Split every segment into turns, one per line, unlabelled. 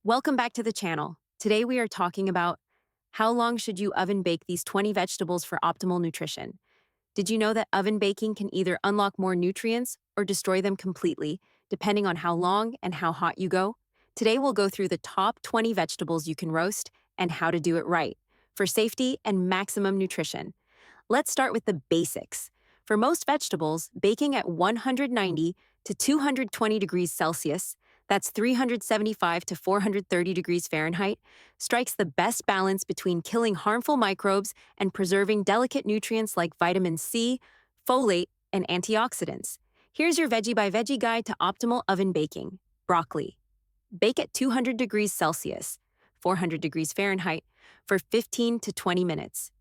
Welcome back to the channel. Today we are talking about how long should you oven bake these 20 vegetables for optimal nutrition. Did you know that oven baking can either unlock more nutrients or destroy them completely, depending on how long and how hot you go? Today we'll go through the top 20 vegetables you can roast and how to do it right for safety and maximum nutrition. Let's start with the basics. For most vegetables, baking at 190 to 220 degrees Celsius, that's 375 to 430 degrees Fahrenheit, strikes the best balance between killing harmful microbes and preserving delicate nutrients like vitamin C, folate, and antioxidants. Here's your Veggie-by-veggie guide to optimal oven baking. Broccoli. Bake at 200 degrees Celsius, 400 degrees Fahrenheit, for 15 to 20 minutes.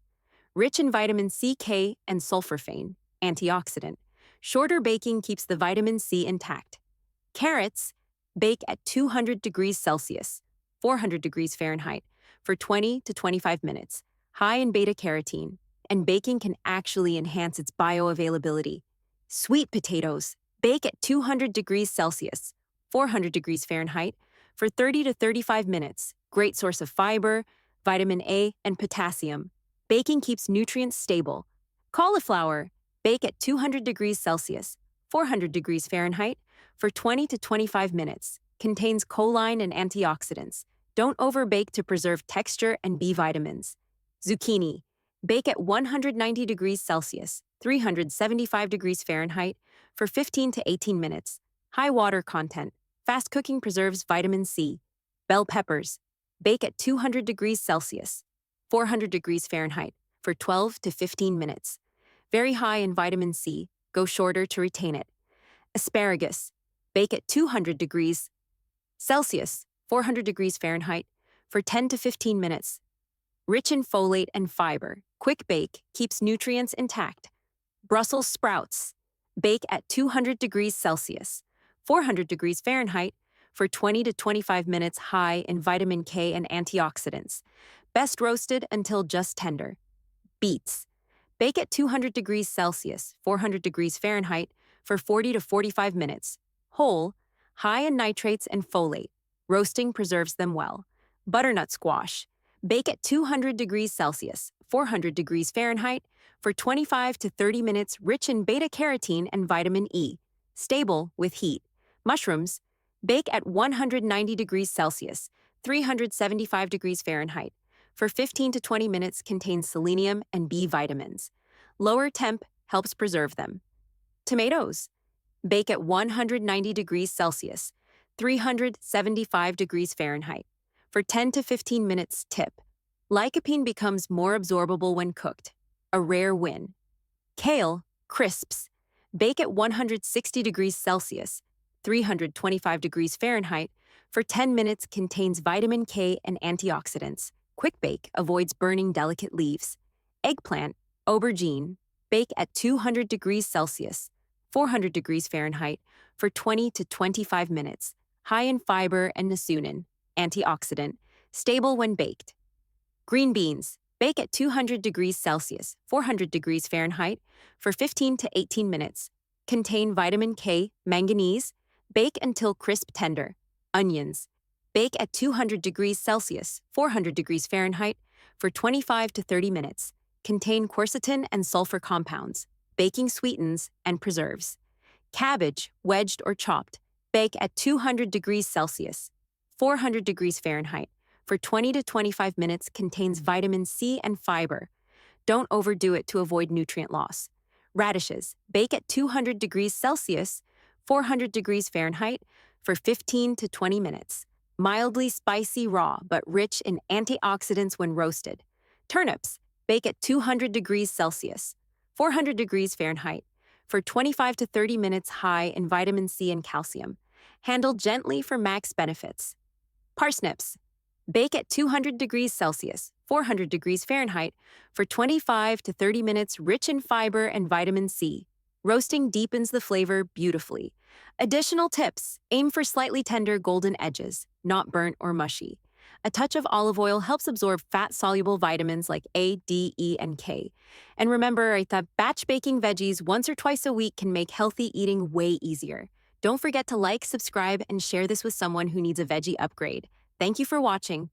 Rich in vitamin C, K, and sulforaphane, antioxidant. Shorter baking keeps the vitamin C intact. Carrots. Bake at 200 degrees Celsius, 400 degrees Fahrenheit, for 20 to 25 minutes, high in beta-carotene, and baking can actually enhance its bioavailability. Sweet potatoes. Bake at 200 degrees Celsius, 400 degrees Fahrenheit, for 30 to 35 minutes, great source of fiber, vitamin A, and potassium. Baking keeps nutrients stable. Cauliflower. Bake at 200 degrees Celsius, 400 degrees Fahrenheit, for 20 to 25 minutes, contains choline and antioxidants. Don't overbake to preserve texture and B vitamins. Zucchini. Bake at 190 degrees Celsius, 375 degrees Fahrenheit, for 15 to 18 minutes. High water content. Fast cooking preserves vitamin C. Bell peppers. Bake at 200 degrees Celsius, 400 degrees Fahrenheit, for 12 to 15 minutes. Very high in vitamin C. Go shorter to retain it. Asparagus. Bake at 200 degrees Celsius, 400 degrees Fahrenheit, for 10 to 15 minutes. Rich in folate and fiber, quick bake, keeps nutrients intact. Brussels sprouts. Bake at 200 degrees Celsius, 400 degrees Fahrenheit, for 20 to 25 minutes, high in vitamin K and antioxidants. Best roasted until just tender. Beets. Bake at 200 degrees Celsius, 400 degrees Fahrenheit, for 40 to 45 minutes. Whole, high in nitrates and folate. Roasting preserves them well. Butternut squash. Bake at 200 degrees Celsius, 400 degrees Fahrenheit, for 25 to 30 minutes, rich in beta-carotene and vitamin E. Stable with heat. Mushrooms. Bake at 190 degrees Celsius, 375 degrees Fahrenheit, for 15 to 20 minutes, contains selenium and B vitamins. Lower temp helps preserve them. Tomatoes. Bake at 190 degrees Celsius, 375 degrees Fahrenheit, for 10 to 15 minutes. Tip. Lycopene becomes more absorbable when cooked. A rare win. Kale, crisps. Bake at 160 degrees Celsius, 325 degrees Fahrenheit, for 10 minutes, contains vitamin K and antioxidants. Quick bake avoids burning delicate leaves. Eggplant, aubergine. Bake at 200 degrees Celsius, 400 degrees Fahrenheit, for 20 to 25 minutes. High in fiber and niacin, antioxidant, stable when baked. Green beans. Bake at 200 degrees Celsius, 400 degrees Fahrenheit, for 15 to 18 minutes. Contain vitamin K, manganese. Bake until crisp tender. Onions. Bake at 200 degrees Celsius, 400 degrees Fahrenheit, for 25 to 30 minutes. Contain quercetin and sulfur compounds. Baking sweetens and preserves. Cabbage, wedged or chopped. Bake at 200 degrees Celsius, 400 degrees Fahrenheit, for 20 to 25 minutes, contains vitamin C and fiber. Don't overdo it to avoid nutrient loss. Radishes. Bake at 200 degrees Celsius, 400 degrees Fahrenheit, for 15 to 20 minutes. Mildly spicy raw, but rich in antioxidants when roasted. Turnips. Bake at 200 degrees Celsius, 400 degrees Fahrenheit, for 25 to 30 minutes, high in vitamin C and calcium. Handle gently for max benefits. Parsnips. Bake at 200 degrees Celsius, 400 degrees Fahrenheit, for 25 to 30 minutes, rich in fiber and vitamin C. Roasting deepens the flavor beautifully. Additional tips. Aim for slightly tender golden edges, not burnt or mushy. A touch of olive oil helps absorb fat-soluble vitamins like A, D, E, and K. And remember that batch baking veggies once or twice a week can make healthy eating way easier. Don't forget to like, subscribe, and share this with someone who needs a veggie upgrade. Thank you for watching.